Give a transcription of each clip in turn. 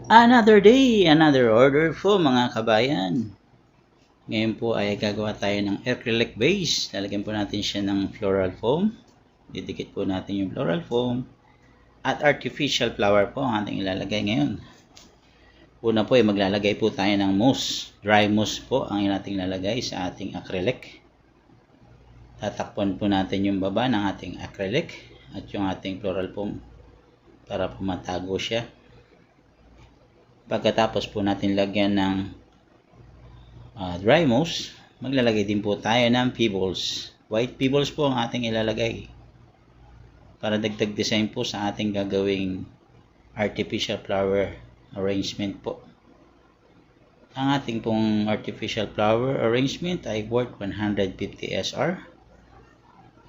Another day, another order po mga kabayan. Ngayon po ay gagawa tayo ng acrylic base. Lalagyan po natin siya ng floral foam. Didikit po natin yung floral foam. At artificial flower po ang ating ilalagay ngayon. Una po ay maglalagay po tayo ng mousse. Dry mousse po ang ating ilalagay sa ating acrylic. Tatakpan po natin yung baba ng ating acrylic at yung ating floral foam para po matago siya. Pagkatapos po natin lagyan ng dry mousse, maglalagay din po tayo ng pebbles. White pebbles po ang ating ilalagay para dagdag design po sa ating gagawing artificial flower arrangement po. Ang ating pong artificial flower arrangement ay worth 150 SR.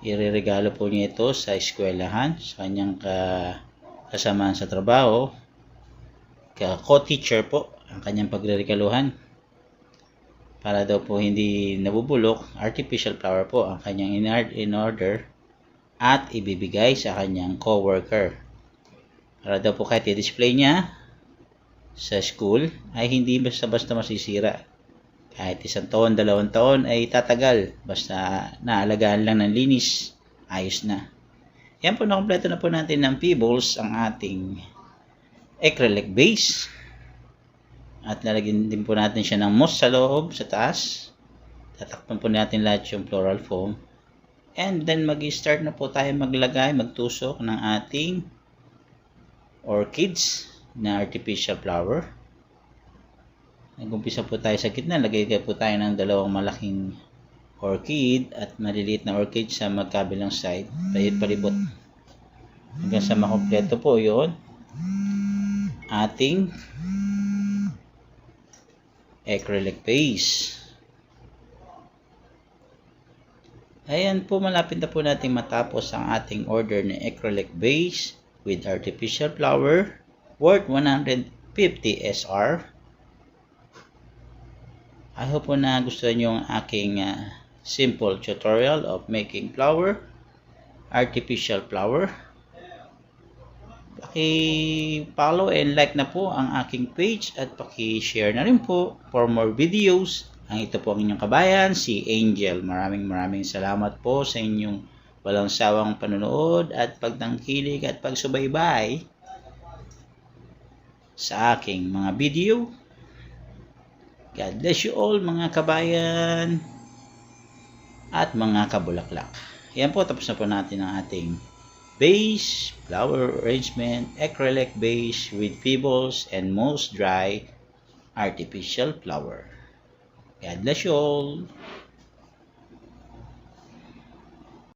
Ireregalo po niya ito sa eskwelahan, sa kanyang kasamaan sa trabaho, co-teacher po ang kanyang pagreregaluhan. Para daw po hindi nabubulok, artificial flower po ang kanyang in order at ibibigay sa kanyang co-worker. Para daw po kahit i-display niya sa school ay hindi basta-basta masisira. Kahit 1 taon, 2 taon ay tatagal. Basta naalagaan lang ng linis, ayos na. Yan po, nakompleto na po natin ng pebbles ang ating acrylic base. At lalagyan din po natin siya ng mousse sa loob, sa taas. Tatakpan po natin lahat yung floral foam. And then mag-start na po tayo maglagay, magtusok ng ating orchids na artificial flower. Nag-umpisa po tayo sa gitna. Lagay po tayo ng 2 malaking orchid at maliliit na orchid sa magkabilang side. Palibot. Hanggang sa makompleto po yun ating acrylic base. Ayan po, malapit na po natin matapos ang ating order ng acrylic base with artificial flower worth 150 SR. I hope po na gusto nyo ang aking simple tutorial of making flower, artificial flower. Paki-follow and like na po ang aking page at paki-share na rin po for more videos. Ang ito po ang inyong kabayan, si Angel. Maraming salamat po sa inyong walang sawang panonood at pagtangkilik at pagsubaybay sa aking mga video. God bless you all mga kabayan at mga kabulaklak. Yan po, tapos na po natin ang ating base, flower arrangement, acrylic base with pebbles and most dry artificial flower. God bless you all.